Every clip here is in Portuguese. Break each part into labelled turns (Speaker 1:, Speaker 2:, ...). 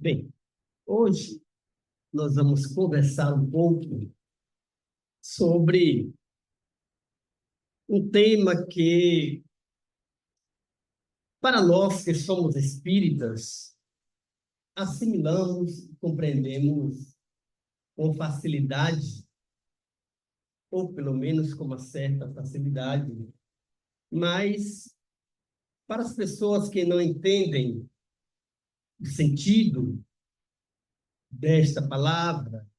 Speaker 1: Bem, hoje nós vamos conversar um pouco sobre um tema que, para nós que somos espíritas, assimilamos e compreendemos com facilidade, ou pelo menos com uma certa facilidade, mas para as pessoas que não entendem o sentido desta palavra,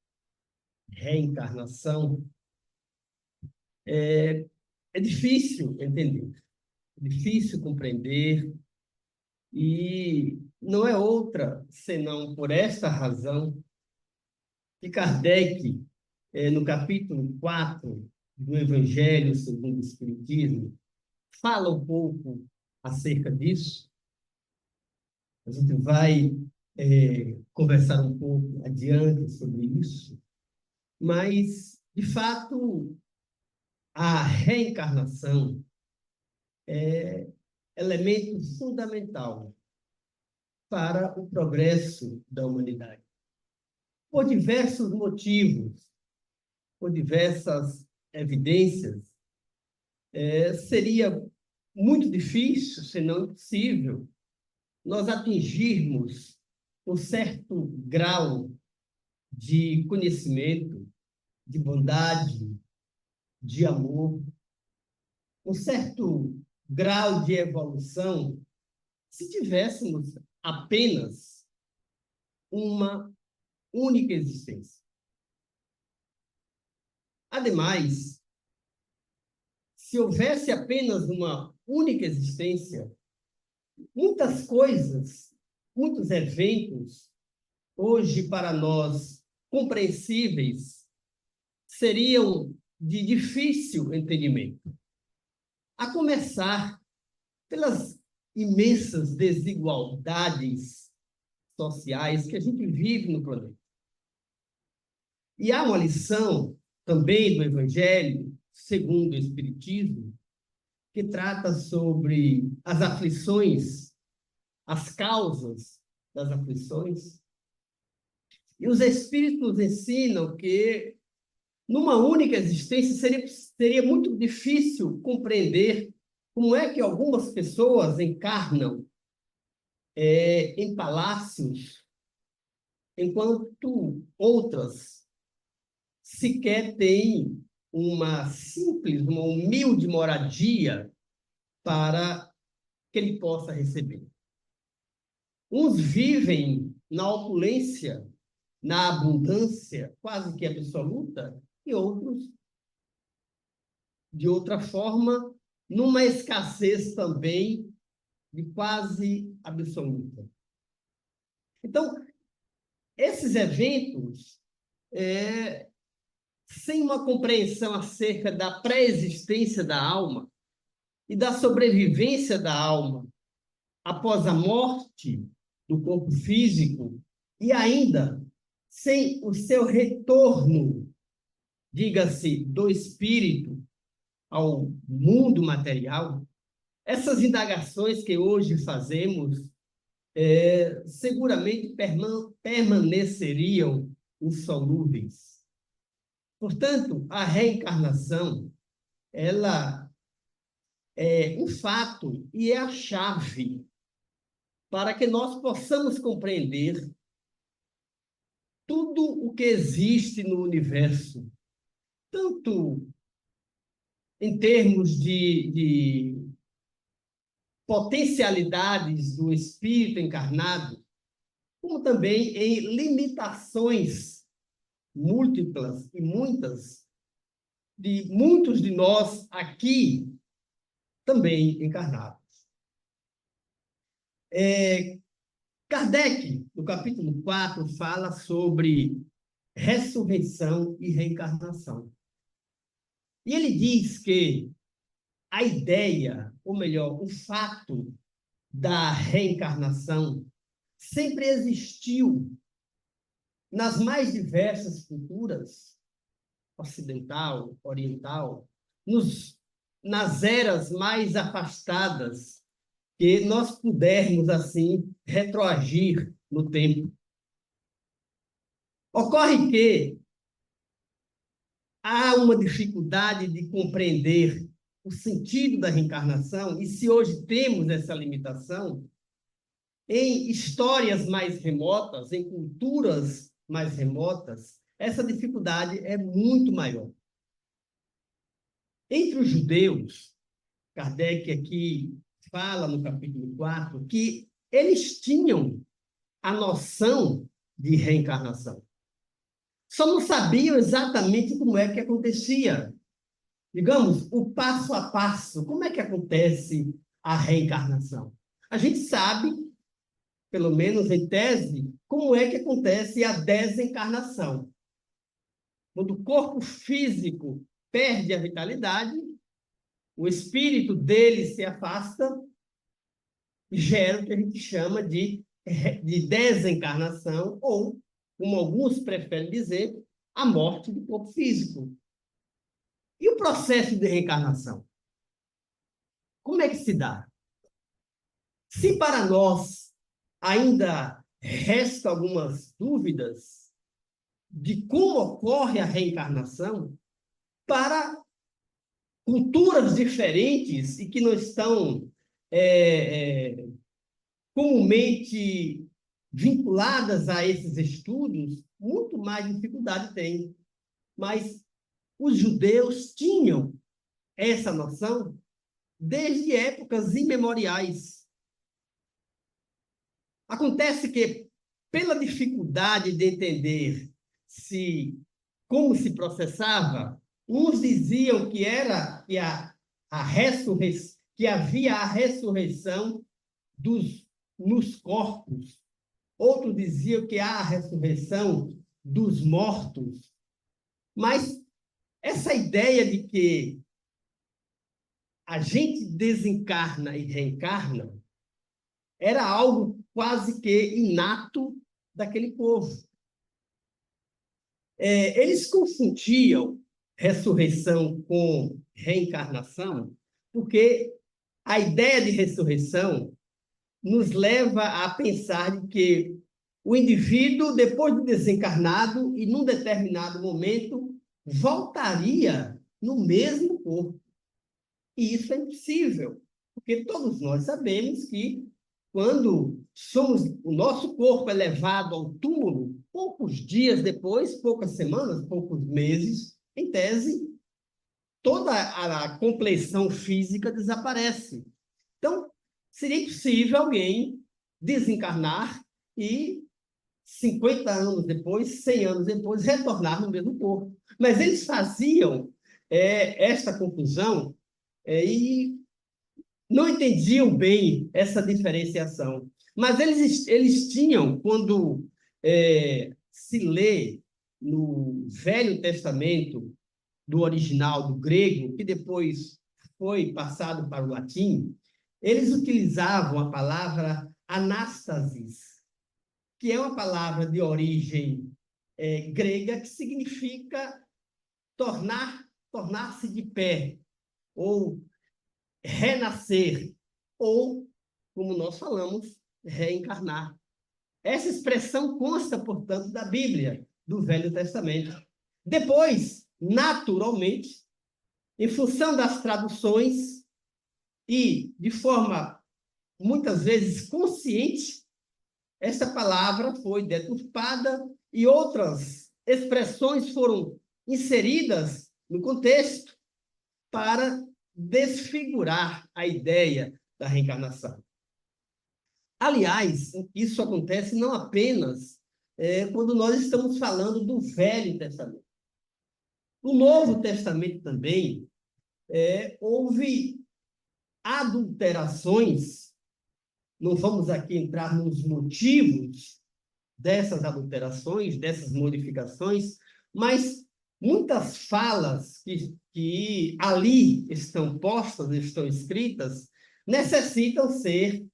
Speaker 1: reencarnação, é difícil entender, é difícil compreender. E não é outra senão por esta razão que Kardec, no capítulo 4 do Evangelho segundo o Espiritismo, fala um pouco acerca disso. A gente vai conversar um pouco adiante sobre isso, mas, de fato, a reencarnação é elemento fundamental para o progresso da humanidade. Por diversos motivos, por diversas evidências, seria muito difícil, se não impossível, nós atingirmos um certo grau de conhecimento, de bondade, de amor, um certo grau de evolução, se tivéssemos apenas uma única existência. Ademais, se houvesse apenas uma única existência, muitas coisas, muitos eventos, hoje para nós compreensíveis, seriam de difícil entendimento. A começar pelas imensas desigualdades sociais que a gente vive no planeta. E há uma lição também do Evangelho, segundo o Espiritismo, que trata sobre as aflições, as causas das aflições. E os Espíritos nos ensinam que, numa única existência, seria muito difícil compreender como é que algumas pessoas encarnam em palácios, enquanto outras sequer têm uma simples, uma humilde moradia para que ele possa receber. Uns vivem na opulência, na abundância quase que absoluta, e outros, de outra forma, numa escassez também de quase absoluta. Então, esses eventos, sem uma compreensão acerca da pré-existência da alma e da sobrevivência da alma após a morte do corpo físico, e ainda sem o seu retorno, diga-se, do espírito ao mundo material, essas indagações que hoje fazemos seguramente permaneceriam insolúveis. Portanto, a reencarnação, ela é um fato e é a chave para que nós possamos compreender tudo o que existe no universo, tanto em termos de potencialidades do espírito encarnado, como também em limitações múltiplas e muitas de muitos de nós aqui também encarnados. Kardec, no capítulo 4, fala sobre ressurreição e reencarnação. E ele diz que a ideia, ou melhor, o fato da reencarnação sempre existiu nas mais diversas culturas, ocidental, oriental, nas eras mais afastadas, que nós pudermos, assim, retroagir no tempo. Ocorre que há uma dificuldade de compreender o sentido da reencarnação, e se hoje temos essa limitação, em histórias mais remotas, em culturas mais remotas, essa dificuldade é muito maior. Entre os judeus, Kardec aqui fala no capítulo 4 que eles tinham a noção de reencarnação. Só não sabiam exatamente como é que acontecia. Digamos, o passo a passo, como é que acontece a reencarnação? A gente sabe, pelo menos em tese, como é que acontece a desencarnação. Quando o corpo físico perde a vitalidade, o espírito dele se afasta e gera o que a gente chama de desencarnação, ou, como alguns preferem dizer, a morte do corpo físico. E o processo de reencarnação? Como é que se dá? Se para nós ainda restam algumas dúvidas de como ocorre a reencarnação, para culturas diferentes e que não estão comumente vinculadas a esses estudos, muito mais dificuldade tem. Mas os judeus tinham essa noção desde épocas imemoriais. Acontece que, pela dificuldade de entender como se processava, uns diziam que havia a ressurreição nos corpos, outros diziam que há a ressurreição dos mortos. Mas essa ideia de que a gente desencarna e reencarna era algo quase que inato daquele povo. Eles confundiam ressurreição com reencarnação, porque a ideia de ressurreição nos leva a pensar de que o indivíduo, depois de desencarnado e num determinado momento, voltaria no mesmo corpo. E isso é impossível, porque todos nós sabemos que quando o nosso corpo é levado ao túmulo, poucos dias depois, poucas semanas, poucos meses, em tese, toda a compleição física desaparece. Então, seria impossível alguém desencarnar e 50 anos depois, 100 anos depois, retornar no mesmo corpo. Mas eles faziam esta conclusão e não entendiam bem essa diferenciação. Mas eles tinham, quando se lê no Velho Testamento, do original, do grego, que depois foi passado para o latim, eles utilizavam a palavra anástasis, que é uma palavra de origem grega que significa tornar-se de pé, ou renascer, ou, como nós falamos, reencarnar. Essa expressão consta, portanto, da Bíblia, do Velho Testamento. Depois, naturalmente, em função das traduções e de forma muitas vezes consciente, essa palavra foi deturpada e outras expressões foram inseridas no contexto para desfigurar a ideia da reencarnação. Aliás, isso acontece não apenas quando nós estamos falando do Velho Testamento. No Novo Testamento também houve adulterações. Não vamos aqui entrar nos motivos dessas adulterações, dessas modificações, mas muitas falas que ali estão postas, estão escritas, necessitam ser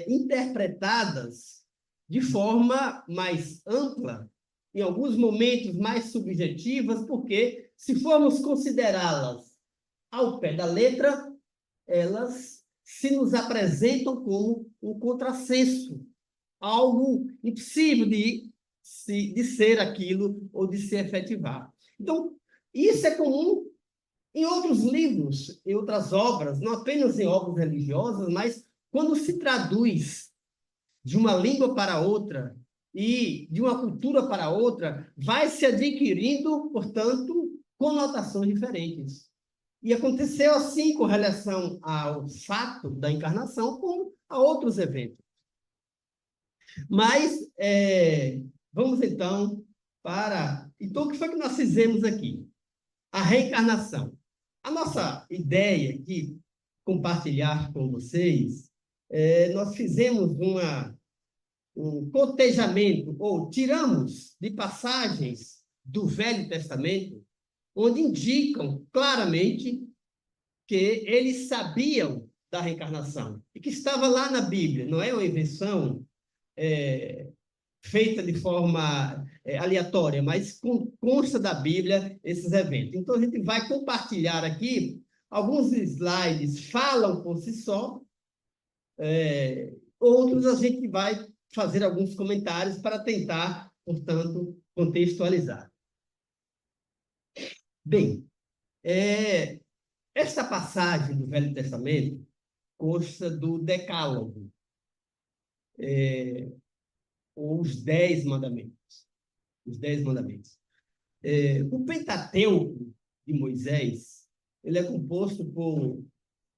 Speaker 1: interpretadas de forma mais ampla, em alguns momentos mais subjetivas, porque, se formos considerá-las ao pé da letra, elas se nos apresentam como um contrassenso, algo impossível de de ser aquilo ou de se efetivar. Então, isso é comum em outros livros, em outras obras, não apenas em obras religiosas, mas quando se traduz de uma língua para outra e de uma cultura para outra, vai se adquirindo, portanto, conotações diferentes. E aconteceu assim com relação ao fato da encarnação, como a outros eventos. Mas, vamos então para... Então, o que foi que nós fizemos aqui? A reencarnação. A nossa ideia aqui, compartilhar com vocês, nós fizemos um cotejamento, ou tiramos de passagens do Velho Testamento, onde indicam claramente que eles sabiam da reencarnação, e que estava lá na Bíblia, não é uma invenção feita de forma aleatória, mas consta da Bíblia esses eventos. Então, a gente vai compartilhar aqui alguns slides, falam por si só, outros a gente vai fazer alguns comentários para tentar, portanto, contextualizar. Bem, esta passagem do Velho Testamento consta do Decálogo, ou os 10 mandamentos. Os 10 mandamentos. O Pentateuco de Moisés, ele é composto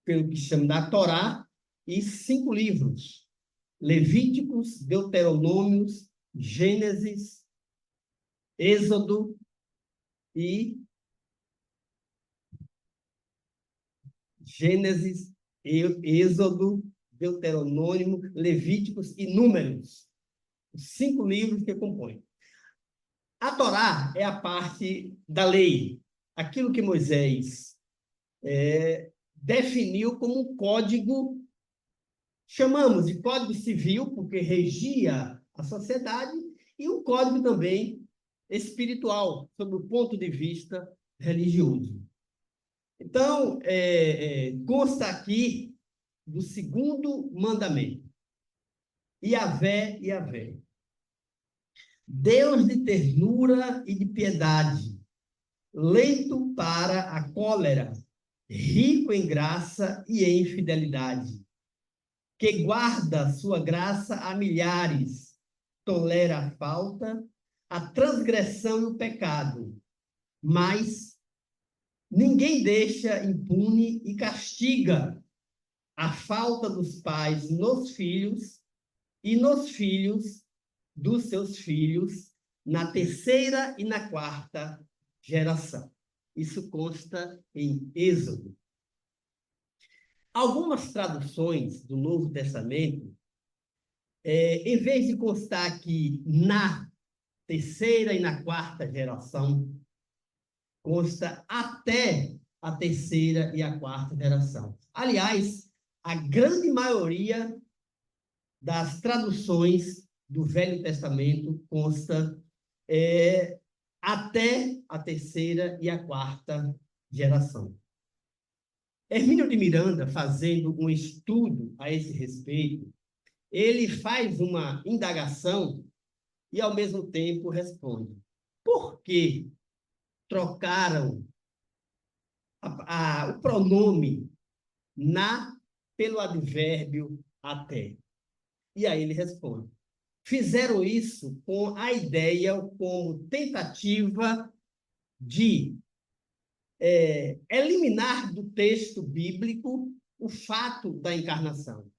Speaker 1: pelo que chama da Torá e 5 livros: Levíticos, Deuteronômios, Gênesis, Êxodo e Êxodo, Deuteronômio, Levíticos e Números. Os 5 livros que compõem. A Torá é a parte da lei, aquilo que Moisés definiu como um código, chamamos de código civil, porque regia a sociedade, e um código também espiritual, sob o ponto de vista religioso. Então, consta aqui do 2º mandamento: Yahvé, Yahvé, Deus de ternura e de piedade, lento para a cólera, rico em graça e em fidelidade, que guarda sua graça a milhares, tolera a falta, a transgressão e o pecado, mas ninguém deixa impune e castiga a falta dos pais nos filhos e nos filhos dos seus filhos, na 3ª e na 4ª geração. Isso consta em Êxodo. Algumas traduções do Novo Testamento, em vez de constar aqui na 3ª e na 4ª geração, consta até a 3ª e a 4ª geração. Aliás, a grande maioria das traduções do Velho Testamento consta até a 3ª e a 4ª geração. Hermínio de Miranda, fazendo um estudo a esse respeito, ele faz uma indagação e, ao mesmo tempo, responde: por que trocaram o pronome na pelo advérbio até? E aí ele responde: fizeram isso com a ideia, como tentativa de eliminar do texto bíblico o fato da encarnação.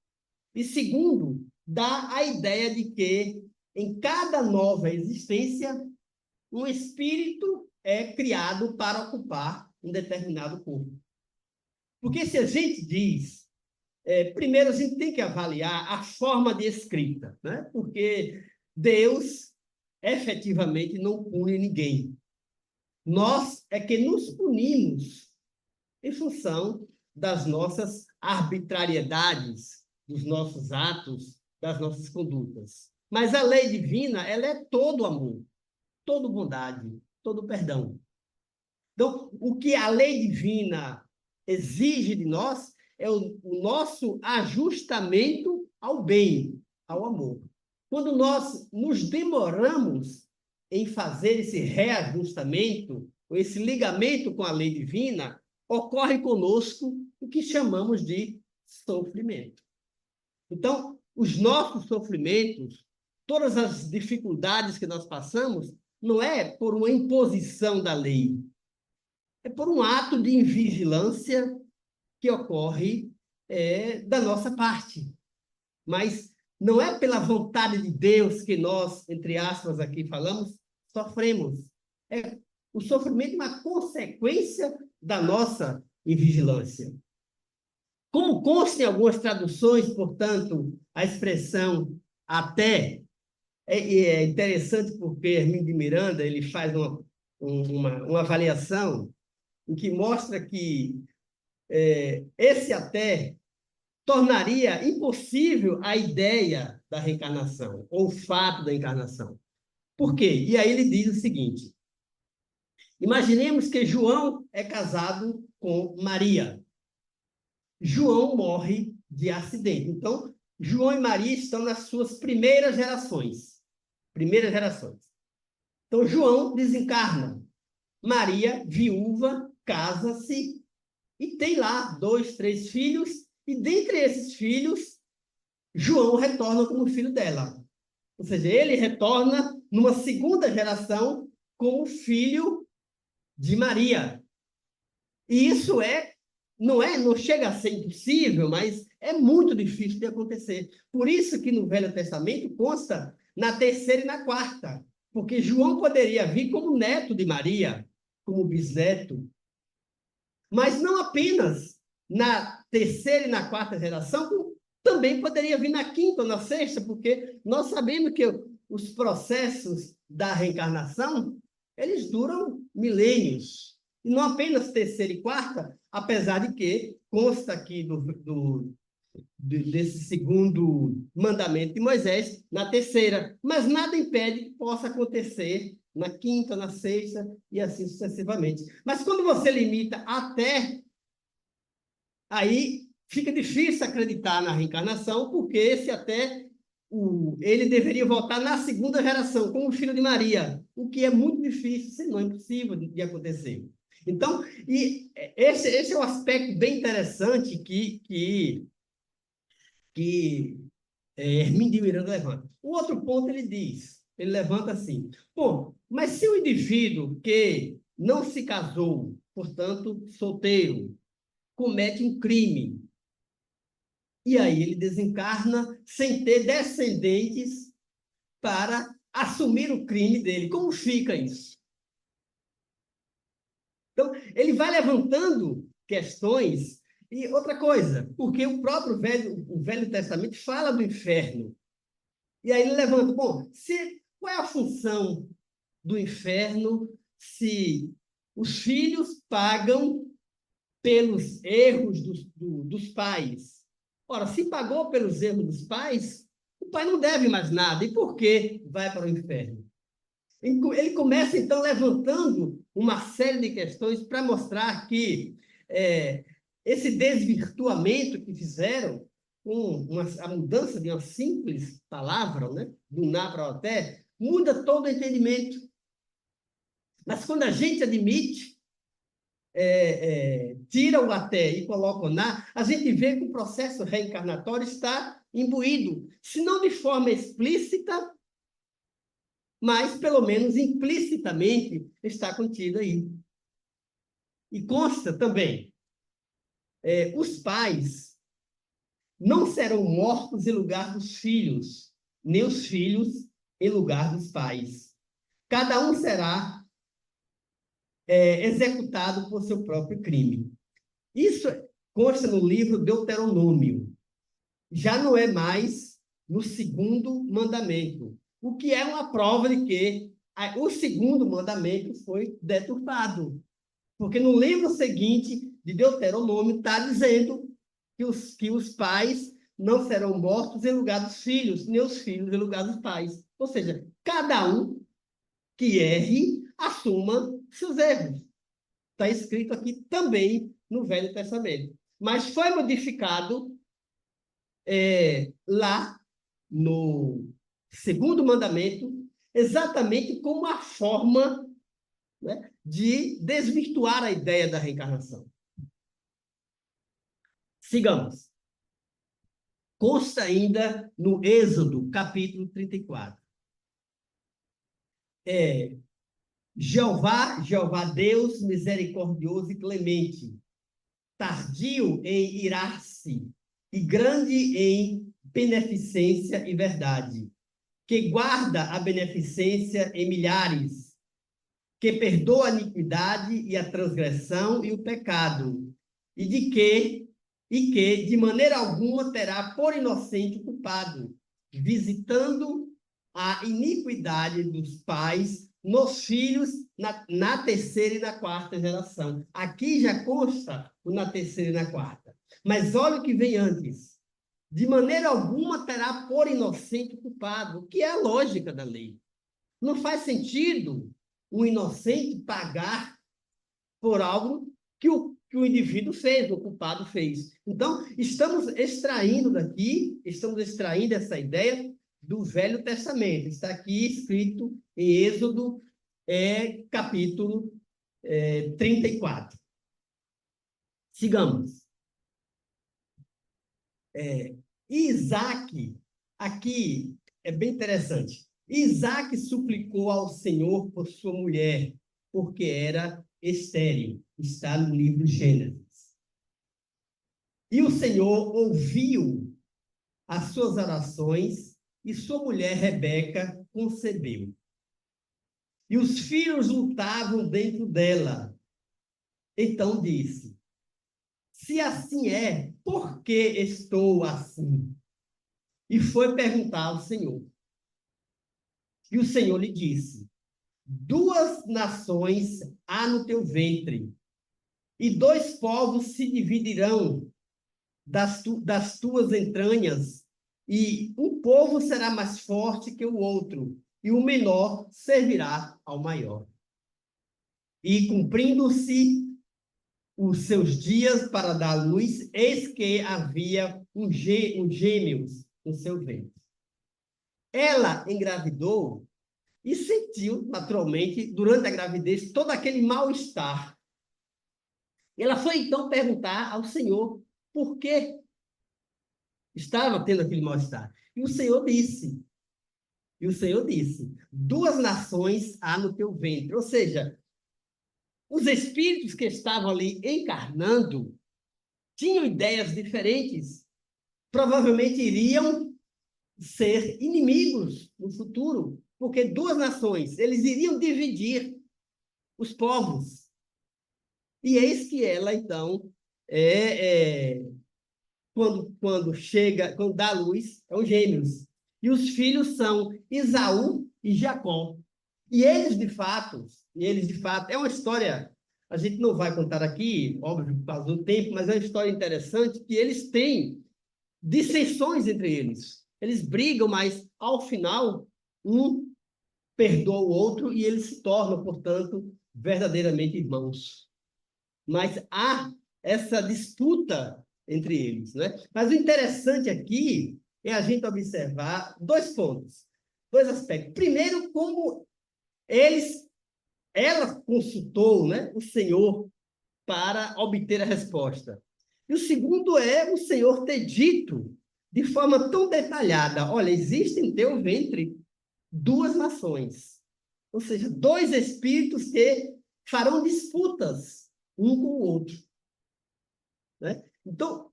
Speaker 1: E segundo, dá a ideia de que em cada nova existência, um espírito é criado para ocupar um determinado corpo. Porque se a gente diz, primeiro a gente tem que avaliar a forma de escrita, né? Porque Deus efetivamente não pune ninguém. Nós é que nos punimos em função das nossas arbitrariedades, dos nossos atos, das nossas condutas. Mas a lei divina, ela é todo amor, todo bondade, todo perdão. Então, o que a lei divina exige de nós é o nosso ajustamento ao bem, ao amor. Quando nós nos demoramos em fazer esse reajustamento, ou esse ligamento com a lei divina, ocorre conosco o que chamamos de sofrimento. Então, os nossos sofrimentos, todas as dificuldades que nós passamos, não é por uma imposição da lei, é por um ato de invigilância que ocorre da nossa parte. Mas não é pela vontade de Deus que nós, entre aspas, aqui falamos, sofremos. O sofrimento é uma consequência da nossa invigilância. Como consta em algumas traduções, portanto, a expressão até é interessante porque Hermínio de Miranda ele faz uma avaliação em que mostra que esse até tornaria impossível a ideia da reencarnação, ou o fato da encarnação. Por quê? E aí ele diz o seguinte: imaginemos que João é casado com Maria. João morre de acidente. Então, João e Maria estão nas suas primeiras gerações. Primeiras gerações. Então, João desencarna. Maria, viúva, casa-se e tem lá 2, 3 filhos. E dentre esses filhos, João retorna como filho dela. Ou seja, ele retorna numa segunda geração como filho de Maria. E isso não chega a ser impossível, mas é muito difícil de acontecer. Por isso que no Velho Testamento consta na terceira e na quarta, porque João poderia vir como neto de Maria, como bisneto, mas não apenas na terceira e na quarta geração, como também poderia vir na quinta ou na sexta, porque nós sabemos que os processos da reencarnação, eles duram milênios. E não apenas terceira e quarta, apesar de que consta aqui desse segundo mandamento de Moisés, na terceira. Mas nada impede que possa acontecer na quinta, na sexta e assim sucessivamente. Mas quando você limita até, aí fica difícil acreditar na reencarnação, porque esse até ele deveria voltar na segunda geração, como filho de Maria, o que é muito difícil, se não impossível de acontecer. Então, esse é um aspecto bem interessante que Hermínio de Miranda levanta. O outro ponto ele levanta assim, pô, mas se o indivíduo que não se casou, portanto, solteiro, comete um crime, e aí ele desencarna sem ter descendentes para assumir o crime dele. Como fica isso? Então, ele vai levantando questões. E outra coisa, porque o próprio o Velho Testamento fala do inferno. E aí ele levanta, bom, qual é a função do inferno se os filhos pagam pelos erros dos pais? Ora, se pagou pelos erros dos pais, o pai não deve mais nada. E por que vai para o inferno? Ele começa, então, levantando uma série de questões para mostrar que esse desvirtuamento que fizeram com a mudança de uma simples palavra, né, do na para o até, muda todo o entendimento. Mas quando a gente admite, tira o até e coloca o na, a gente vê que o processo reencarnatório está imbuído, se não de forma explícita, mas, pelo menos implicitamente, está contido aí. E consta também, os pais não serão mortos em lugar dos filhos, nem os filhos em lugar dos pais. Cada um será executado por seu próprio crime. Isso consta no livro Deuteronômio. Já não é mais no segundo mandamento, o que é uma prova de que o segundo mandamento foi deturpado. Porque no livro seguinte de Deuteronômio está dizendo que os pais não serão mortos em lugar dos filhos, nem os filhos em lugar dos pais. Ou seja, cada um que erre, assuma seus erros. Está escrito aqui também no Velho Testamento. Mas foi modificado lá no segundo mandamento, exatamente como a forma, né, de desvirtuar a ideia da reencarnação. Sigamos. Consta ainda no Êxodo, capítulo 34. Jeová Deus misericordioso e clemente, tardio em irar-se e grande em beneficência e verdade, que guarda a beneficência em milhares, que perdoa a iniquidade e a transgressão e o pecado, e que de maneira alguma terá por inocente o culpado, visitando a iniquidade dos pais nos filhos na terceira e na quarta geração. Aqui já consta o na terceira e na quarta. Mas olha o que vem antes. De maneira alguma terá por inocente o culpado, que é a lógica da lei. Não faz sentido um inocente pagar por algo que o indivíduo fez, o culpado fez. Então, estamos extraindo essa ideia do Velho Testamento. Está aqui escrito em Êxodo, capítulo 34. Sigamos. Isaac, aqui é bem interessante. Isaac suplicou ao Senhor por sua mulher, porque era estéril. Está no livro Gênesis. E o Senhor ouviu as suas orações e sua mulher Rebeca concebeu. E os filhos lutavam dentro dela. Então disse: se assim é, por que estou assim? E foi perguntar ao Senhor. E o Senhor lhe disse: 2 nações há no teu ventre, e 2 povos se dividirão das tuas entranhas, e um povo será mais forte que o outro, e o menor servirá ao maior. E cumprindo-se os seus dias para dar luz, eis que havia um gêmeos no seu ventre. Ela engravidou e sentiu, naturalmente, durante a gravidez, todo aquele mal-estar. Ela foi, então, perguntar ao Senhor por que estava tendo aquele mal-estar. E o Senhor disse, 2 nações há no teu ventre. Ou seja, os espíritos que estavam ali encarnando tinham ideias diferentes. Provavelmente iriam ser inimigos no futuro, porque 2 nações, eles iriam dividir os povos. E eis que ela, então, quando dá luz, são gêmeos. E os filhos são Esaú e Jacó. E eles, de fato, é uma história, a gente não vai contar aqui, óbvio, por causa do tempo, mas é uma história interessante, que eles têm dissensões entre eles. Eles brigam, mas, ao final, um perdoa o outro e eles se tornam, portanto, verdadeiramente irmãos. Mas há essa disputa entre eles, né? Mas o interessante aqui é a gente observar 2 pontos, 2 aspectos. Primeiro, como ela consultou, né, o Senhor para obter a resposta. E o segundo é o Senhor ter dito de forma tão detalhada: olha, existem em teu ventre 2 nações, ou seja, 2 espíritos que farão disputas um com o outro, né? Então,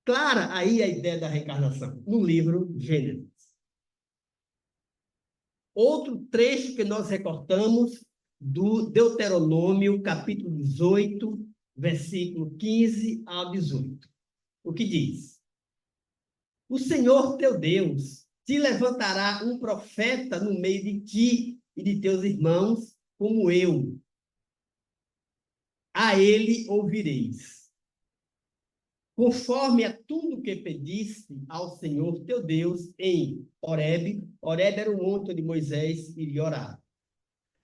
Speaker 1: clara aí a ideia da reencarnação, no livro Gênesis. Outro trecho que nós recortamos do Deuteronômio, capítulo 18, versículo 15 ao 18. O que diz? O Senhor teu Deus te levantará um profeta no meio de ti e de teus irmãos, como eu. A ele ouvireis. Conforme a tudo que pediste ao Senhor teu Deus em Horebe. Horebe era o monte onde Moisés iria orar.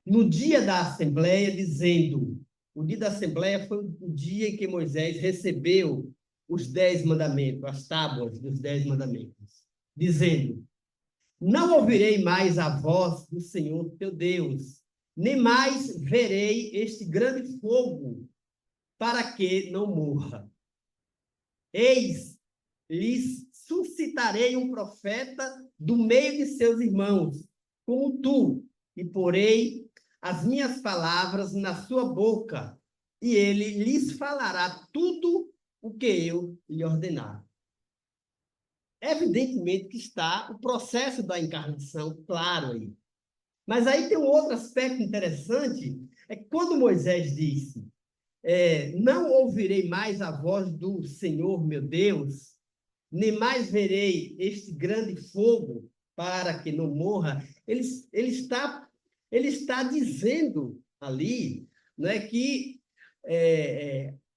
Speaker 1: No dia da Assembleia, dizendo, o dia da Assembleia foi o dia em que Moisés recebeu os 10 mandamentos, as tábuas dos 10 mandamentos, dizendo: Não ouvirei mais a voz do Senhor teu Deus, nem mais verei este grande fogo, para que não morra. Eis, lhes suscitarei um profeta do meio de seus irmãos, como tu, e porei as minhas palavras na sua boca, e ele lhes falará tudo o que eu lhe ordenar. Evidentemente que está o processo da encarnação claro aí. Mas aí tem um outro aspecto interessante, é que quando Moisés disse, não ouvirei mais a voz do Senhor meu Deus, nem mais verei este grande fogo para que não morra, ele está dizendo ali, né, que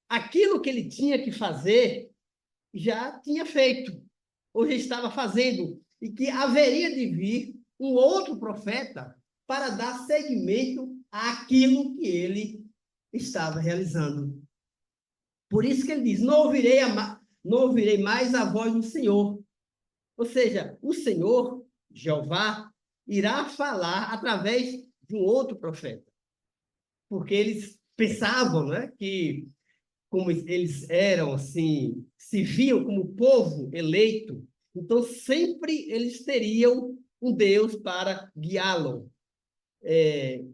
Speaker 1: aquilo que ele tinha que fazer já tinha feito, ou já estava fazendo, e que haveria de vir um outro profeta para dar seguimento àquilo que ele estava realizando. Por isso que ele diz, não ouvirei mais a voz do Senhor. Ou seja, o Senhor, Jeová, irá falar através de um outro profeta. Porque eles pensavam, né, que como eles eram assim, se viam como povo eleito, então sempre eles teriam um Deus para guiá-lo,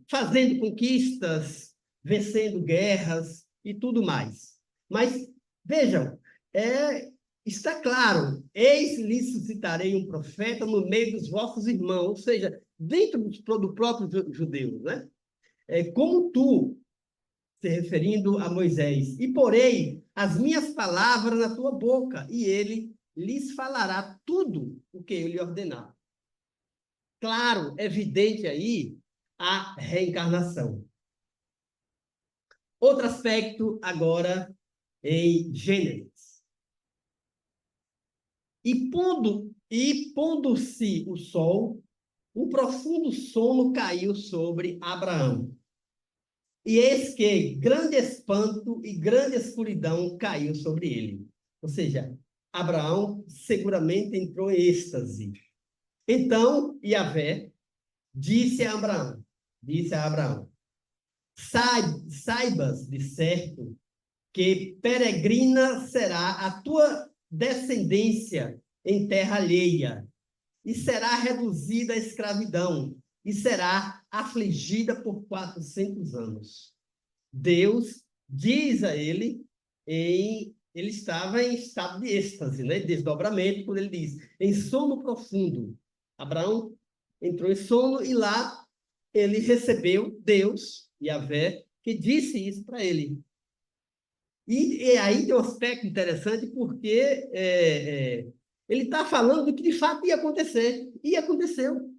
Speaker 1: fazendo conquistas, vencendo guerras e tudo mais. Mas vejam, está claro, eis lhes suscitarei um profeta no meio dos vossos irmãos, ou seja, dentro do próprio judeu, né? Como tu, se referindo a Moisés, e porei as minhas palavras na tua boca, e ele lhes falará tudo o que eu lhe ordenar. Claro, evidente aí a reencarnação. Outro aspecto agora em Gênesis. Pondo-se o sol, um profundo sono caiu sobre Abraão. E eis que grande espanto e grande escuridão caiu sobre ele. Ou seja, Abraão seguramente entrou em êxtase. Então, Yahvé disse a Abraão, saibas de certo que peregrina será a tua descendência em terra alheia, e será reduzida à escravidão, e será afligida por 400 anos. Deus diz a ele, ele estava em estado de êxtase, né? Desdobramento, quando ele diz, em sono profundo. Abraão entrou em sono e lá ele recebeu Deus, Yahvé, que disse isso para ele. E aí tem um aspecto interessante, porque ele está falando do que de fato ia acontecer. E aconteceu.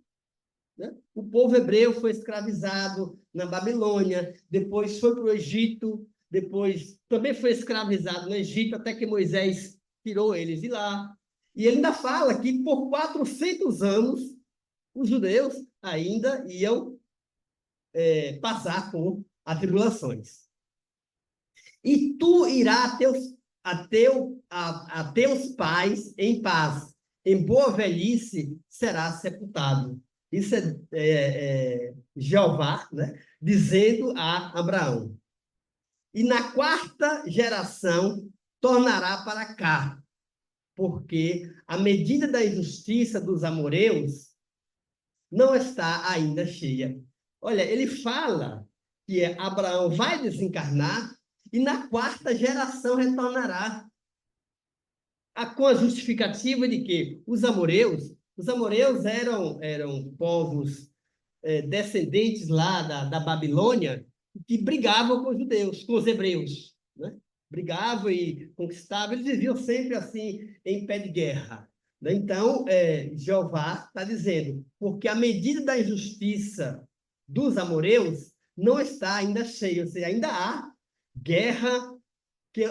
Speaker 1: Né? O povo hebreu foi escravizado na Babilônia, depois foi para o Egito, depois também foi escravizado no Egito, até que Moisés tirou eles de lá. E ele ainda fala que por 400 anos os judeus ainda iam passar por atribulações. E tu irás a teus pais em paz, em boa velhice serás sepultado. Isso é Jeová, né, dizendo a Abraão. E na quarta geração tornará para cá, porque a medida da injustiça dos amoreus não está ainda cheia. Olha, ele fala que Abraão vai desencarnar e na quarta geração retornará. Com a justificativa de que os amoreus eram povos descendentes lá da Babilônia, que brigavam com os judeus, com os hebreus, né? Brigavam e conquistavam, eles viviam sempre assim, em pé de guerra. Né? Então, Jeová está dizendo, porque a medida da injustiça dos amoreus não está ainda cheia, ou seja, ainda há guerra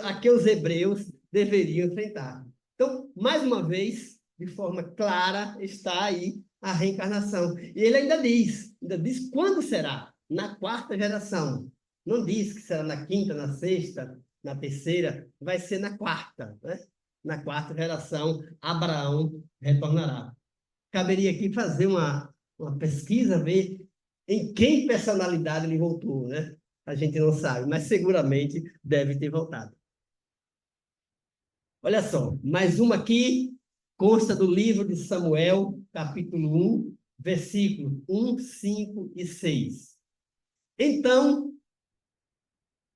Speaker 1: a que os hebreus deveriam enfrentar. Então, mais uma vez, de forma clara, está aí a reencarnação. E ele ainda diz quando será? Na quarta geração. Não diz que será na quinta, na sexta, na terceira, vai ser na quarta. Né? Na quarta geração, Abraão retornará. caberia aqui fazer uma pesquisa, ver em quem personalidade ele voltou, né? A gente não sabe, mas seguramente deve ter voltado. Olha só, mais uma aqui, consta do livro de Samuel, capítulo 1, versículos 1, 5 e 6. Então,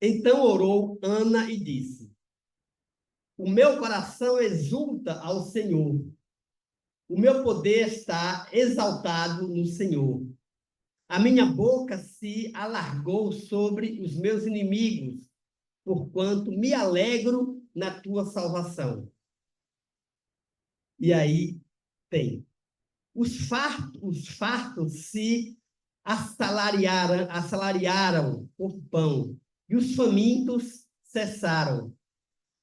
Speaker 1: então orou Ana e disse: O meu coração exulta ao Senhor, o meu poder está exaltado no Senhor. A minha boca se alargou sobre os meus inimigos, porquanto me alegro na tua salvação. E aí tem. Os fartos se assalariaram por pão, e os famintos cessaram.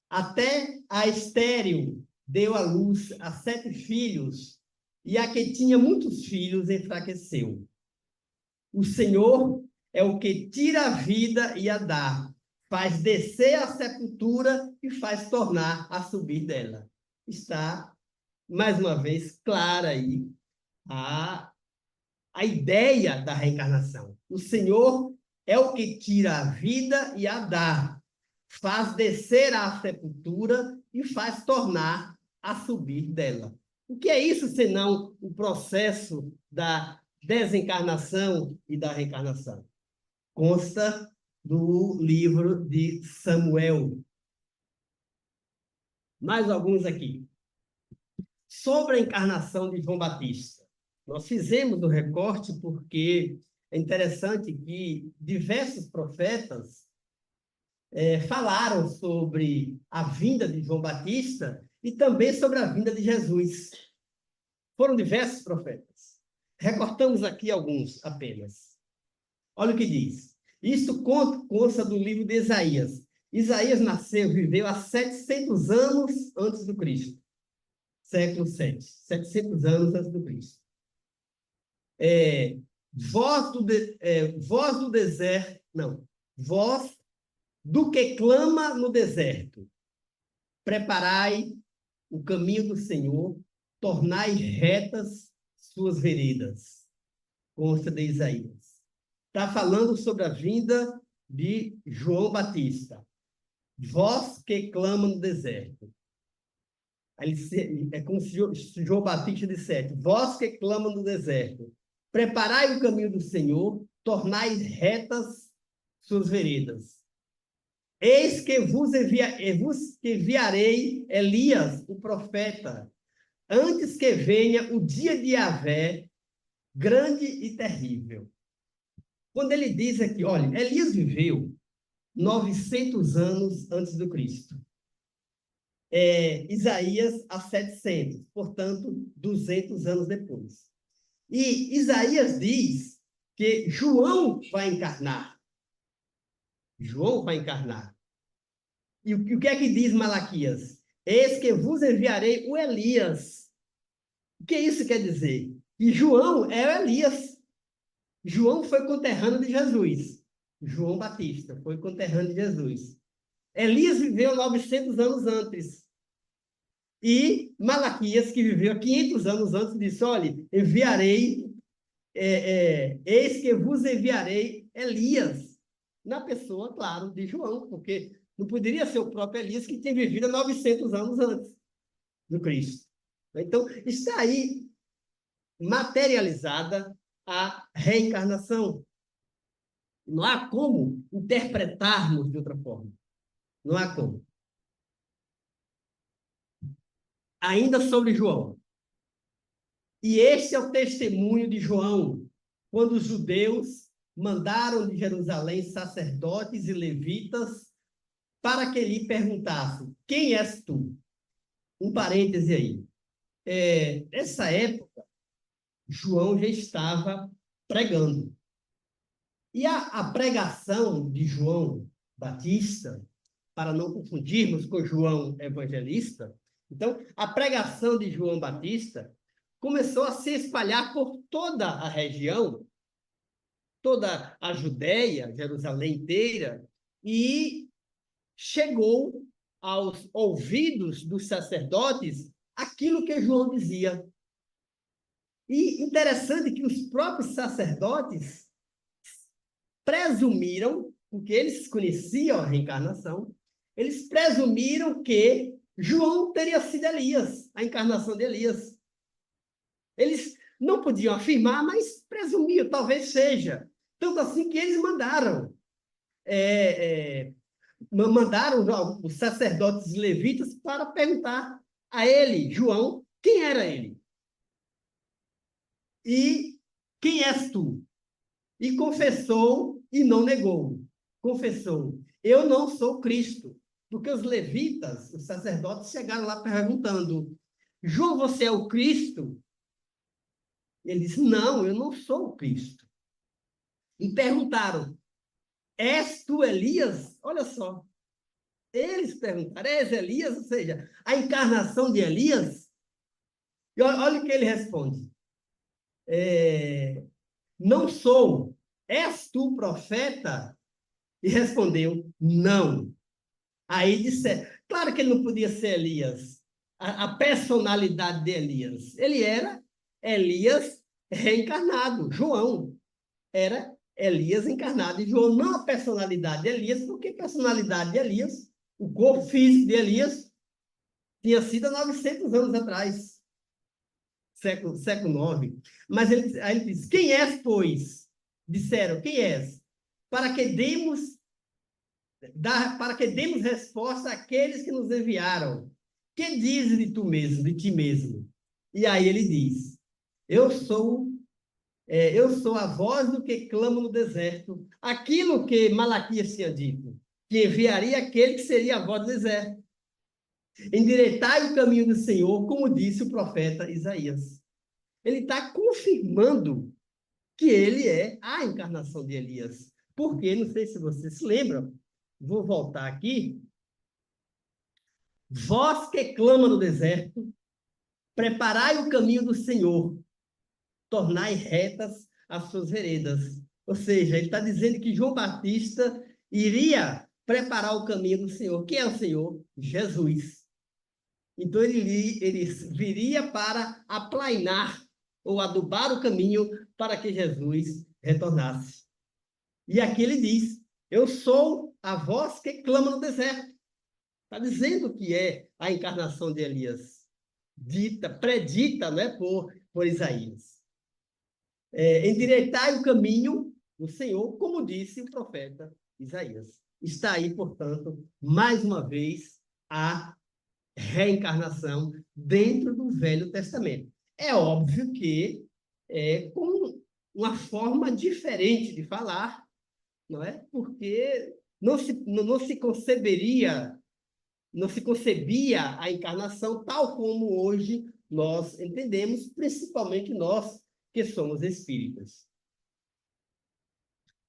Speaker 1: Até a estéril deu à luz a 7 filhos, e a que tinha muitos filhos enfraqueceu. O Senhor é o que tira a vida e a dá, faz descer a sepultura e faz tornar a subir dela. Está, mais uma vez, clara aí a ideia da reencarnação. O Senhor é o que tira a vida e a dá, faz descer à sepultura e faz tornar a subir dela. O que é isso senão o processo da desencarnação e da reencarnação? Consta do livro de Samuel. Mais alguns aqui. Sobre a encarnação de João Batista. Nós fizemos o recorte porque é interessante que diversos profetas falaram sobre a vinda de João Batista e também sobre a vinda de Jesus. Foram diversos profetas. Recortamos aqui alguns apenas. Olha o que diz. Isso consta do livro de Isaías. Isaías viveu há 700 anos antes do Cristo. Século 7. 700 anos antes do Cristo. Voz do deserto, não. Voz do que clama no deserto. Preparai o caminho do Senhor, tornai retas suas veredas. Consta de Isaías. Está falando sobre a vinda de João Batista. Voz que clama no deserto. É como se João Batista dissesse: Voz que clama no deserto. Preparai o caminho do Senhor, tornai retas suas veredas. Eis que vos enviarei Elias, o profeta, antes que venha o dia de Yahvé, grande e terrível. Quando ele diz aqui, olha, Elias viveu 900 anos antes do Cristo. Isaías a 700, portanto, 200 anos depois. E Isaías diz que João vai encarnar. João vai encarnar. E o que é que diz Malaquias? Eis que vos enviarei o Elias. O que isso quer dizer? E João é o Elias. João foi conterrâneo de Jesus. João Batista foi conterrâneo de Jesus. Elias viveu 900 anos antes. E Malaquias, que viveu 500 anos antes, disse, olha, eis que vos enviarei Elias. Na pessoa, claro, de João, porque não poderia ser o próprio Elias que tinha vivido 900 anos antes do Cristo. Então, está aí materializada a reencarnação. Não há como interpretarmos de outra forma. Não há como. Ainda sobre João. E este é o testemunho de João, quando os judeus mandaram de Jerusalém sacerdotes e levitas para que lhe perguntassem, quem és tu? Um parêntese aí. Nessa época, João já estava pregando. E a pregação de João Batista, para não confundirmos com João Evangelista, então, a pregação de João Batista começou a se espalhar por toda a região, toda a Judéia, Jerusalém inteira, e chegou aos ouvidos dos sacerdotes aquilo que João dizia. E interessante que os próprios sacerdotes presumiram, porque eles conheciam a reencarnação, eles presumiram que João teria sido Elias, a encarnação de Elias. Eles não podiam afirmar, mas presumiam, talvez seja. Tanto assim que eles mandaram os sacerdotes levitas para perguntar a ele, João, quem era ele? E quem és tu? E confessou e não negou. Confessou, eu não sou Cristo. Porque os levitas, os sacerdotes, chegaram lá perguntando, João, você é o Cristo? Ele disse, não, eu não sou o Cristo. E perguntaram, és tu Elias? Olha só. Eles perguntaram, és Elias? Ou seja, a encarnação de Elias? E olha o que ele responde. Não sou. És tu profeta? E respondeu, não. Aí disse, claro que ele não podia ser Elias. A personalidade de Elias. Ele era Elias reencarnado. João era Elias encarnado. E João não a personalidade de Elias, porque a personalidade de Elias, o corpo físico de Elias, tinha sido há 900 anos atrás, século 9. Mas aí ele diz, quem és, pois? Disseram, quem és? Para que demos resposta àqueles que nos enviaram. Que dizes de tu mesmo, de ti mesmo? E aí ele diz, eu sou a voz do que clama no deserto, aquilo que Malaquias tinha dito, que enviaria aquele que seria a voz do deserto. Endireitai o caminho do Senhor, como disse o profeta Isaías. Ele está confirmando que ele é a encarnação de Elias. Porque, não sei se vocês se lembram, vou voltar aqui. Vós que clama no deserto, preparai o caminho do Senhor, tornai retas as suas veredas. Ou seja, ele está dizendo que João Batista iria preparar o caminho do Senhor. Quem é o Senhor? Jesus. Então ele viria para aplainar ou adubar o caminho para que Jesus retornasse. E aqui ele diz, eu sou a voz que clama no deserto. Está dizendo que é a encarnação de Elias, predita, não é, por Isaías. Endireitai o caminho do Senhor, como disse o profeta Isaías. Está aí, portanto, mais uma vez, a reencarnação dentro do Velho Testamento. É óbvio que com uma forma diferente de falar, não é? Porque não se concebia a encarnação tal como hoje nós entendemos, principalmente nós que somos espíritas.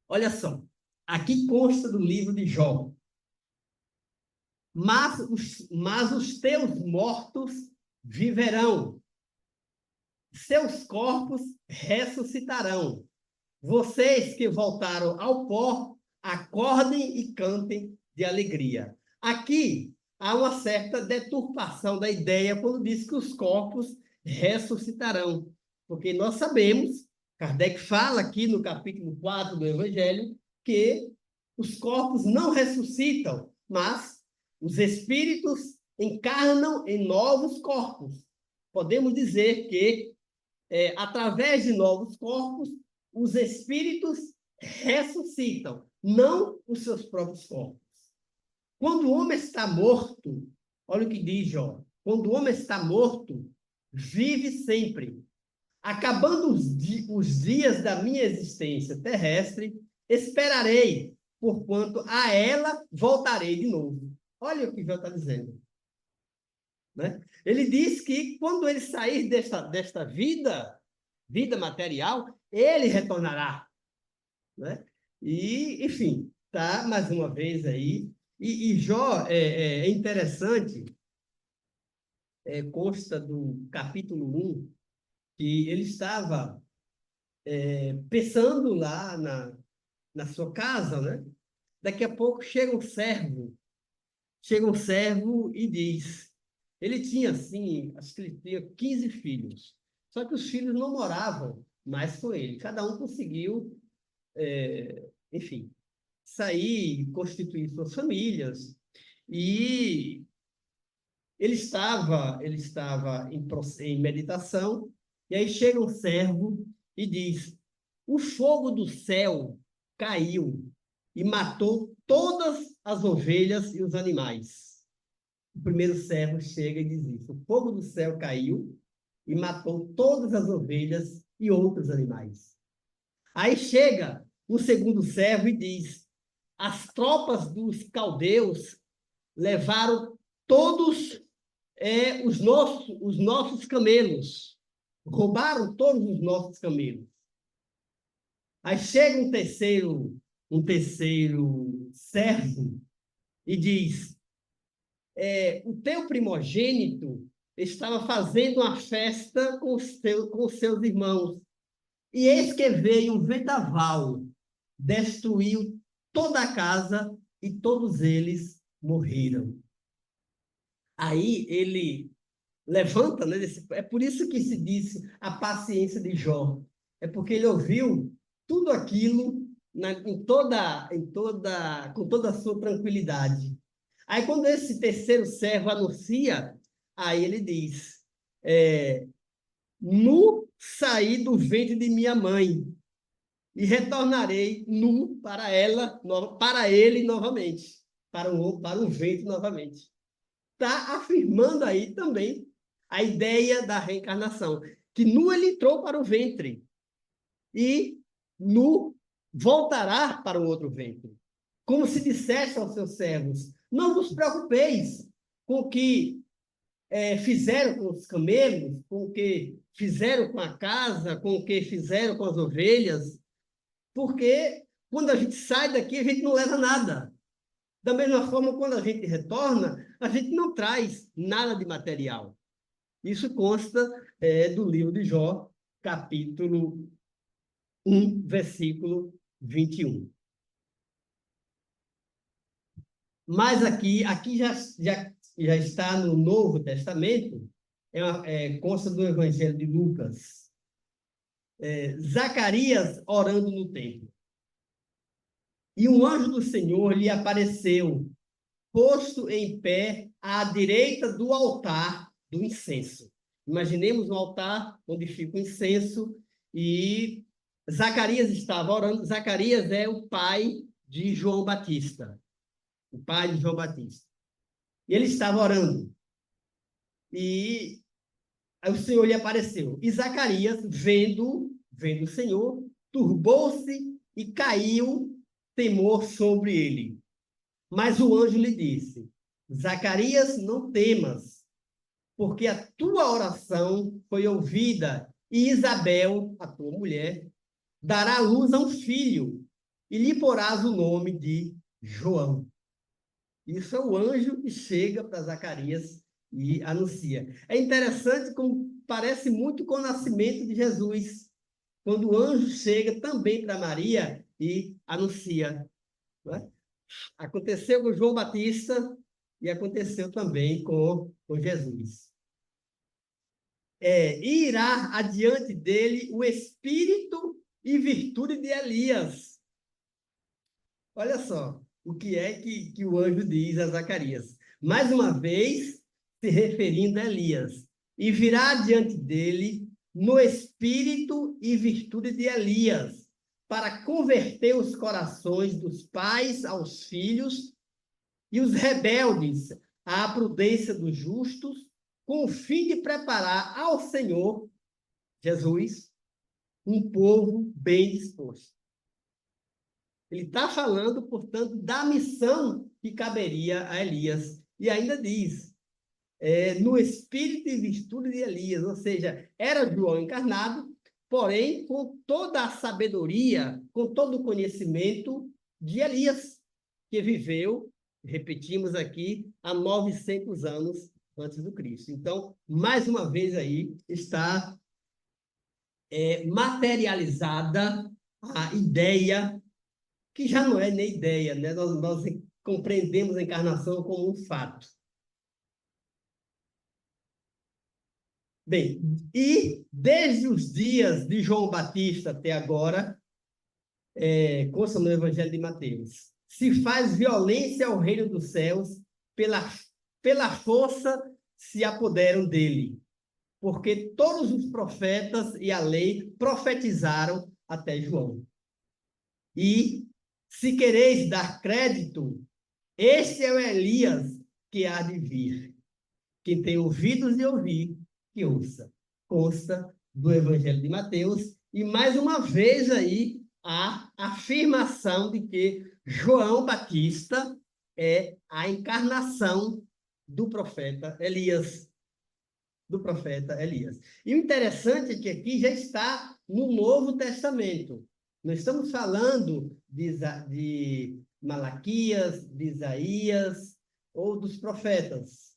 Speaker 1: Olha só, aqui consta do livro de Jó. Mas os teus mortos viverão, seus corpos ressuscitarão. Vocês que voltaram ao pó, acordem e cantem de alegria. Aqui há uma certa deturpação da ideia quando diz que os corpos ressuscitarão. Porque nós sabemos, Kardec fala aqui no capítulo 4 do Evangelho, que os corpos não ressuscitam, mas os espíritos encarnam em novos corpos. Podemos dizer que, através de novos corpos, os espíritos ressuscitam, não os seus próprios corpos. Quando o homem está morto, olha o que diz Jó, quando o homem está morto, vive sempre. Acabando os dias da minha existência terrestre, esperarei, porquanto a ela voltarei de novo. Olha o que Jó está dizendo. Né? Ele diz que quando ele sair desta vida material, ele retornará. Né? E, enfim, tá mais uma vez aí. E Jó é interessante, consta do capítulo 1, que ele estava pensando lá na sua casa, né? Daqui a pouco chega um servo e diz, ele tinha assim, acho que ele tinha 15 filhos. Só que os filhos não moravam mais com ele. Cada um conseguiu, enfim, sair, constituir suas famílias. E ele estava em meditação, e aí chega um servo e diz: o fogo do céu caiu e matou todas as ovelhas e os animais. O primeiro servo chega e diz isso: o fogo do céu caiu e matou todas as ovelhas e outros animais. Aí chega o segundo servo e diz: as tropas dos caldeus levaram todos os nossos camelos, roubaram todos os nossos camelos. Aí chega um terceiro servo e diz: o teu primogênito estava fazendo uma festa com os seus irmãos, e eis que veio um vendaval, destruiu toda a casa e todos eles morreram. Aí ele levanta, né? É por isso que se disse a paciência de Jó. É porque ele ouviu tudo aquilo com toda a sua tranquilidade. Aí quando esse terceiro servo anuncia, aí ele diz: nu saí do ventre de minha mãe e retornarei nu para ele novamente, para o ventre novamente. Está afirmando aí também a ideia da reencarnação, que nu ele entrou para o ventre e nu voltará para o outro ventre. Como se dissesse aos seus servos: não vos preocupeis com o que fizeram com os camelos, com o que fizeram com a casa, com o que fizeram com as ovelhas, porque quando a gente sai daqui, a gente não leva nada. Da mesma forma, quando a gente retorna, a gente não traz nada de material. Isso consta do livro de Jó, capítulo 1, versículo 21. Mas aqui já está no Novo Testamento, consta do Evangelho de Lucas. Zacarias orando no templo. E um anjo do Senhor lhe apareceu, posto em pé à direita do altar do incenso. Imaginemos um altar onde fica o incenso e Zacarias estava orando. Zacarias é o pai de João Batista. O pai de João Batista. E ele estava orando. E aí o Senhor lhe apareceu. E Zacarias, vendo o Senhor, turbou-se e caiu temor sobre ele. Mas o anjo lhe disse: Zacarias, não temas, porque a tua oração foi ouvida, e Isabel, a tua mulher, dará luz a um filho, e lhe porás o nome de João. Isso é o anjo que chega para Zacarias e anuncia. É interessante como parece muito com o nascimento de Jesus, quando o anjo chega também para Maria e anuncia. Não é? Aconteceu com João Batista e aconteceu também com Jesus. E irá adiante dele o espírito e virtude de Elias. Olha só o que é que o anjo diz a Zacarias. Mais uma vez, se referindo a Elias. E virá adiante dele no espírito e virtude de Elias, para converter os corações dos pais aos filhos e os rebeldes à prudência dos justos, com o fim de preparar ao Senhor, Jesus, um povo bem disposto. Ele está falando, portanto, da missão que caberia a Elias. E ainda diz, no espírito e virtude de Elias, ou seja, era João encarnado, porém com toda a sabedoria, com todo o conhecimento de Elias, que viveu, repetimos aqui, há 900 anos antes do Cristo. Então, mais uma vez aí, está materializada a ideia, que já não é nem ideia, né? Nós compreendemos a encarnação como um fato. Bem, e desde os dias de João Batista até agora, consta no Evangelho de Mateus, se faz violência ao reino dos céus, pela força se apoderam dele, porque todos os profetas e a lei profetizaram até João. E, se quereis dar crédito, este é o Elias que há de vir. Quem tem ouvidos de ouvir, que ouça. Consta do Evangelho de Mateus. E, mais uma vez, aí, a afirmação de que João Batista é a encarnação do profeta Elias. Do profeta Elias. E o interessante é que aqui já está no Novo Testamento. Nós estamos falando de Malaquias, de Isaías ou dos profetas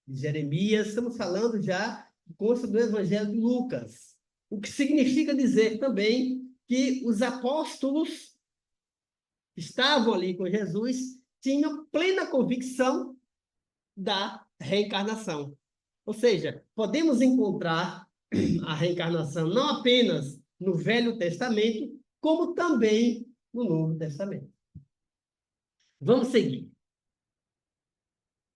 Speaker 1: de Jeremias. Estamos falando já, consta do Evangelho de Lucas. O que significa dizer também que os apóstolos que estavam ali com Jesus tinham plena convicção da reencarnação. Ou seja, podemos encontrar a reencarnação não apenas no Velho Testamento, como também no Novo Testamento. Vamos seguir.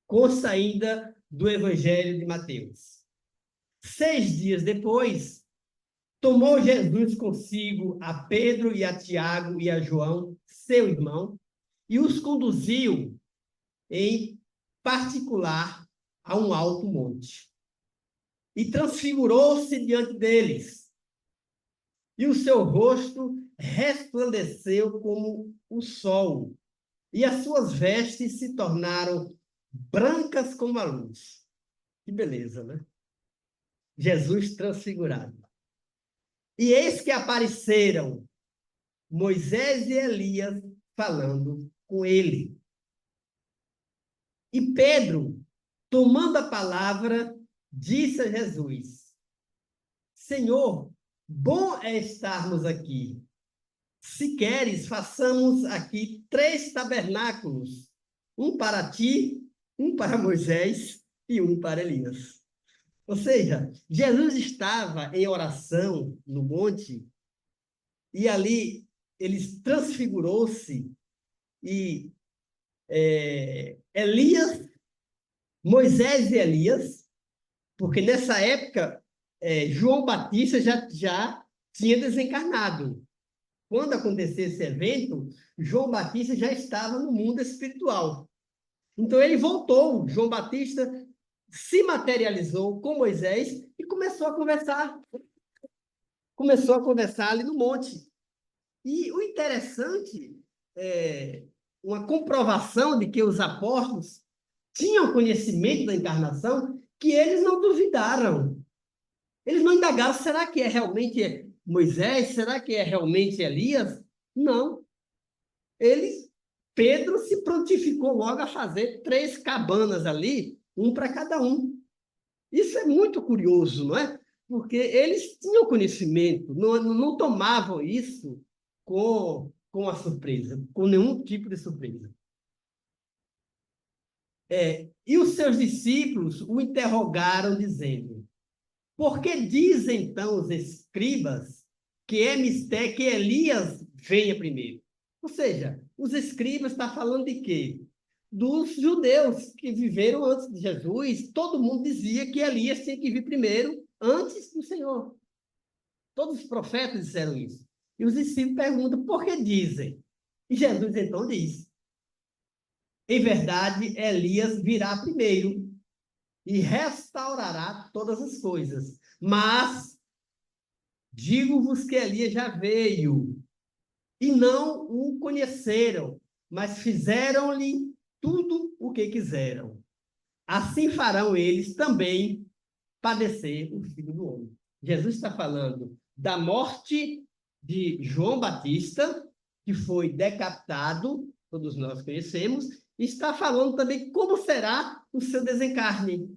Speaker 1: Consta ainda do Evangelho de Mateus. 6 dias depois, tomou Jesus consigo a Pedro e a Tiago e a João, seu irmão, e os conduziu em particular a um alto monte. E transfigurou-se diante deles. E o seu rosto resplandeceu como o sol, e as suas vestes se tornaram brancas como a luz. Que beleza, né? Jesus transfigurado. E eis que apareceram Moisés e Elias falando com ele. E Pedro, tomando a palavra, disse a Jesus: Senhor, bom é estarmos aqui. Se queres, façamos aqui 3 tabernáculos, um para ti, um para Moisés e um para Elias. Ou seja, Jesus estava em oração no monte e ali ele transfigurou-se e Elias, Moisés e Elias, porque nessa época João Batista já tinha desencarnado. Quando aconteceu esse evento, João Batista já estava no mundo espiritual. Então ele voltou, João Batista se materializou com Moisés e começou a conversar. Começou a conversar ali no monte. E o interessante é uma comprovação de que os apóstolos tinham conhecimento da encarnação, que eles não duvidaram. Eles não indagaram, será que é realmente Moisés? Será que é realmente Elias? Não. Pedro se prontificou logo a fazer 3 cabanas ali, um para cada um. Isso é muito curioso, não é? Porque eles tinham conhecimento, não tomavam isso com a surpresa, com nenhum tipo de surpresa. E os seus discípulos o interrogaram, dizendo: por que dizem, então, os escribas que é mistério que Elias venha primeiro? Ou seja, os escribas estão falando de quê? Dos judeus que viveram antes de Jesus. Todo mundo dizia que Elias tinha que vir primeiro, antes do Senhor. Todos os profetas disseram isso. E os discípulos perguntam, por que dizem? E Jesus então diz: em verdade, Elias virá primeiro e restaurará todas as coisas. Mas digo-vos que Elias já veio e não o conheceram, mas fizeram-lhe tudo o que quiseram. Assim farão eles também padecer o Filho do Homem. Jesus está falando da morte de João Batista, que foi decapitado, todos nós conhecemos, e está falando também como será o seu desencarne.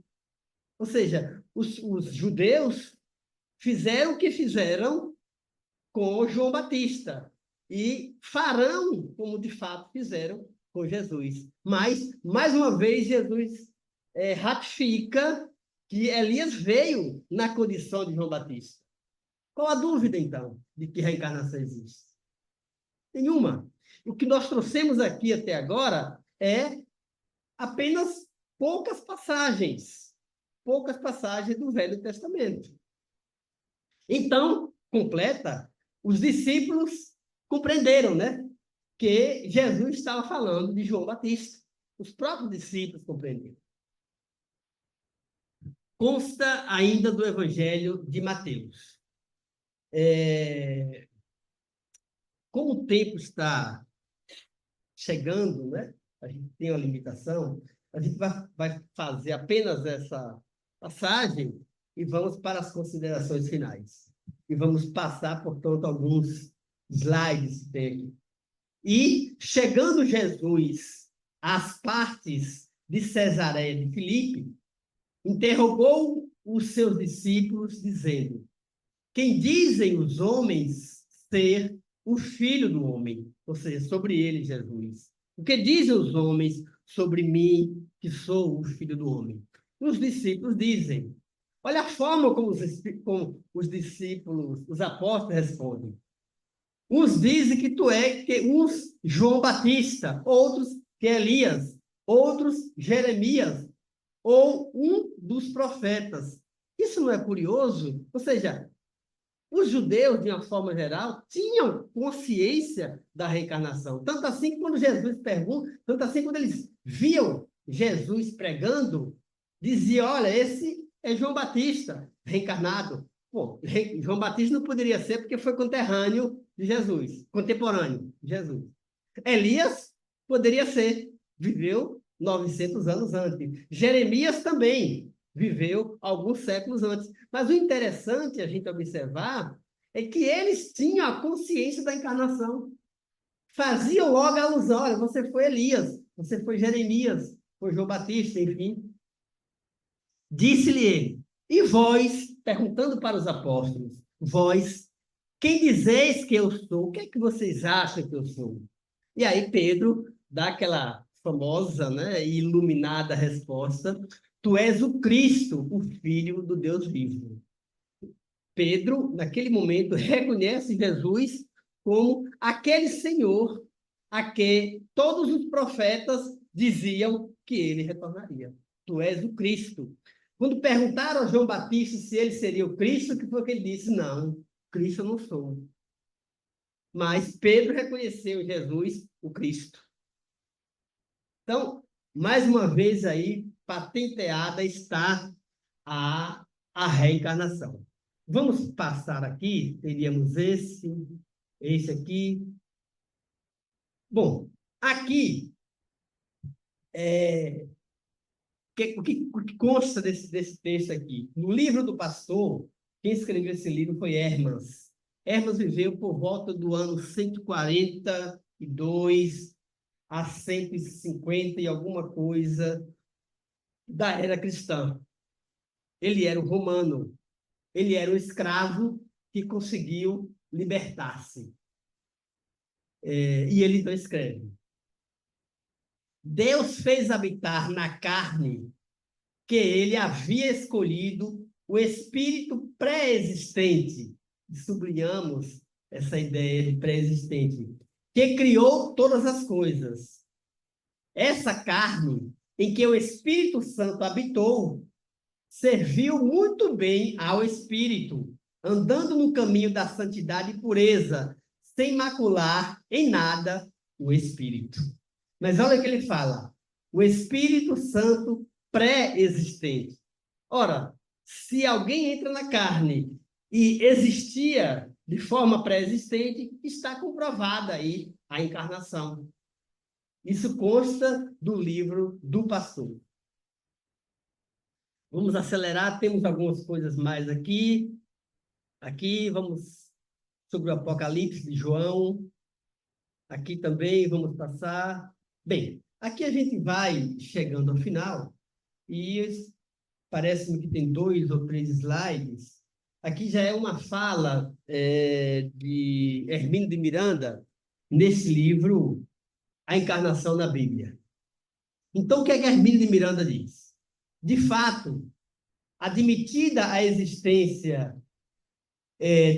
Speaker 1: Ou seja, os judeus fizeram o que fizeram com João Batista e farão como de fato fizeram com Jesus. Mas, mais uma vez, Jesus ratifica que Elias veio na condição de João Batista. Qual a dúvida, então, de que reencarnação existe? Nenhuma. O que nós trouxemos aqui até agora é apenas poucas passagens do Velho Testamento. Então, completa, os discípulos compreenderam, né, que Jesus estava falando de João Batista. Os próprios discípulos compreenderam. Consta ainda do Evangelho de Mateus. Como o tempo está chegando, né? A gente tem uma limitação, a gente vai fazer apenas essa passagem e vamos para as considerações finais. E vamos passar, portanto, alguns slides que tem aqui. E, chegando Jesus às partes de Cesareia de Filipe, interrogou os seus discípulos, dizendo: quem dizem os homens ser o Filho do Homem? Ou seja, sobre ele, Jesus. O que dizem os homens sobre mim, que sou o Filho do Homem? Os discípulos dizem. Olha a forma como os discípulos, os apóstolos respondem. Uns dizem que uns João Batista, outros que Elias, outros Jeremias, ou um dos profetas. Isso não é curioso? Ou seja, os judeus, de uma forma geral, tinham consciência da reencarnação. Tanto assim que quando Jesus pergunta, tanto assim quando eles viam Jesus pregando, diziam: olha, esse é João Batista, reencarnado. Bom, João Batista não poderia ser porque foi conterrâneo de Jesus, contemporâneo de Jesus. Elias poderia ser, viveu 900 anos antes. Jeremias também viveu alguns séculos antes. Mas o interessante a gente observar é que eles tinham a consciência da encarnação. Faziam logo a alusão: olha, você foi Elias, você foi Jeremias, foi João Batista, enfim. Disse-lhe ele: e vós, perguntando para os apóstolos, vós, quem dizeis que eu sou? O que é que vocês acham que eu sou? E aí Pedro dá aquela famosa, né, e iluminada resposta: tu és o Cristo, o Filho do Deus vivo. Pedro, naquele momento, reconhece Jesus como aquele Senhor a que todos os profetas diziam que ele retornaria. Tu és o Cristo. Quando perguntaram a João Batista se ele seria o Cristo, que foi que ele disse: não, Cristo eu não sou. Mas Pedro reconheceu Jesus, o Cristo. Então, mais uma vez aí, patenteada está a reencarnação. Vamos passar aqui, teríamos esse aqui. Bom, aqui, o que consta desse texto aqui? No livro do pastor, quem escreveu esse livro foi Hermas. Hermas viveu por volta do ano 142 a 150 e alguma coisa da era cristã. Ele era um romano. Ele era um escravo que conseguiu libertar-se. E ele então escreve: Deus fez habitar na carne que ele havia escolhido o espírito pré-existente. Sublinhamos essa ideia de pré-existente, que criou todas as coisas. Essa carne em que o Espírito Santo habitou serviu muito bem ao espírito, andando no caminho da santidade e pureza, sem macular em nada o espírito. Mas olha o que ele fala: o Espírito Santo pré-existente. Ora, se alguém entra na carne e existia de forma pré-existente, está comprovada aí a encarnação. Isso consta do livro do pastor. Vamos acelerar, temos algumas coisas mais aqui. Aqui, vamos sobre o Apocalipse de João. Aqui também vamos passar. Bem, aqui a gente vai chegando ao final e parece-me que tem 2 ou 3 slides. Aqui já é uma fala de Hermínio de Miranda nesse livro, A Encarnação na Bíblia. Então, o que é que Hermínio de Miranda diz? De fato, admitida a existência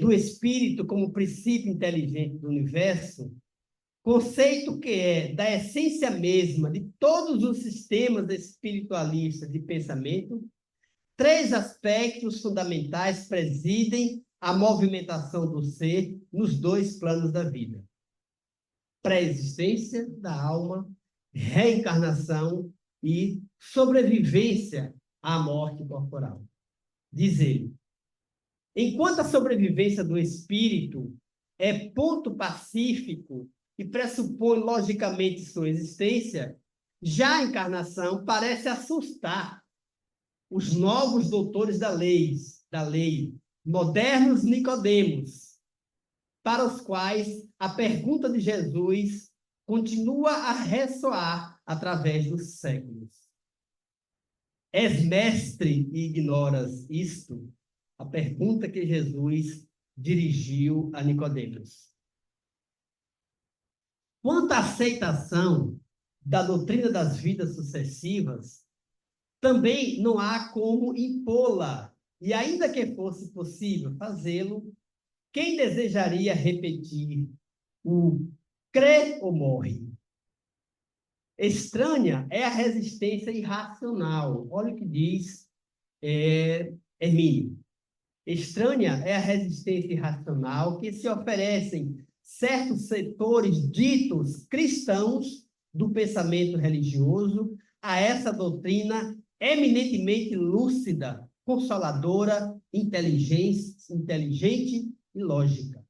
Speaker 1: do espírito como princípio inteligente do universo, conceito que é da essência mesma de todos os sistemas espiritualistas de pensamento, três aspectos fundamentais presidem a movimentação do ser nos dois planos da vida: pré-existência da alma, reencarnação e sobrevivência à morte corporal. Diz ele: enquanto a sobrevivência do espírito é ponto pacífico e pressupõe logicamente sua existência, já a encarnação parece assustar os novos doutores da lei, modernos Nicodemos, para os quais a pergunta de Jesus continua a ressoar através dos séculos. És mestre e ignoras isto? A pergunta que Jesus dirigiu a Nicodemos. Quanto à aceitação da doutrina das vidas sucessivas, também não há como impô-la, e ainda que fosse possível fazê-lo, quem desejaria repetir o crê ou morre? Estranha é a resistência irracional. Olha o que diz Hermínio. Estranha é a resistência irracional que se oferecem certos setores ditos cristãos do pensamento religioso a essa doutrina eminentemente lúcida, consoladora, inteligente e lógica.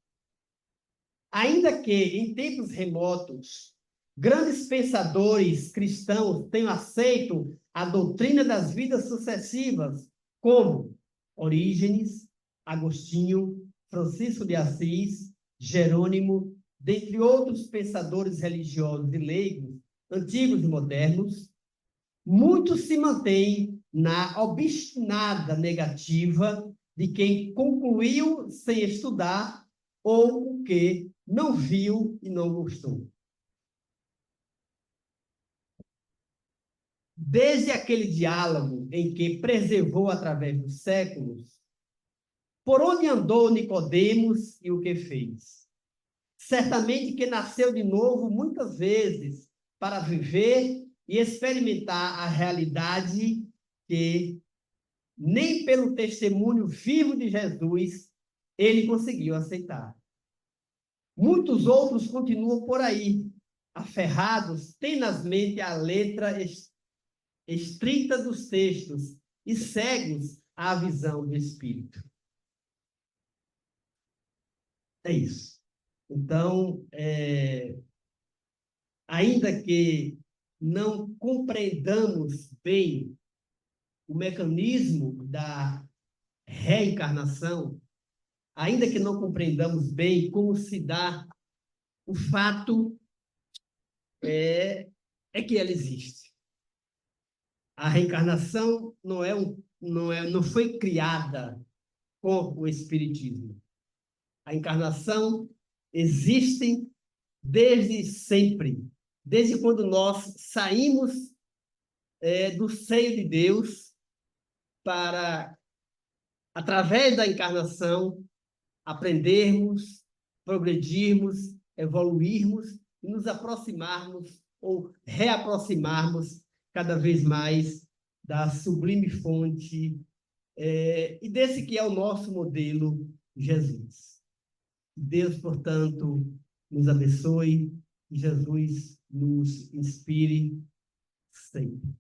Speaker 1: Ainda que, em tempos remotos, grandes pensadores cristãos tenham aceito a doutrina das vidas sucessivas, como Orígenes, Agostinho, Francisco de Assis, Jerônimo, dentre outros pensadores religiosos e leigos, antigos e modernos, muitos se mantêm na obstinada negativa de quem concluiu sem estudar ou o que não viu e não gostou. Desde aquele diálogo em que preservou através dos séculos, por onde andou Nicodemos e o que fez? Certamente que nasceu de novo muitas vezes para viver e experimentar a realidade que nem pelo testemunho vivo de Jesus ele conseguiu aceitar. Muitos outros continuam por aí, aferrados tenazmente à letra estrita dos textos e cegos à visão do Espírito. É isso. Então, ainda que não compreendamos bem o mecanismo da reencarnação, ainda que não compreendamos bem como se dá, o fato é que ela existe. A reencarnação não foi criada com o Espiritismo. A encarnação existe desde sempre, desde quando nós saímos do seio de Deus para, através da encarnação, aprendermos, progredirmos, evoluirmos e nos aproximarmos ou reaproximarmos cada vez mais da sublime fonte e desse que é o nosso modelo, Jesus. Deus, portanto, nos abençoe e Jesus nos inspire sempre.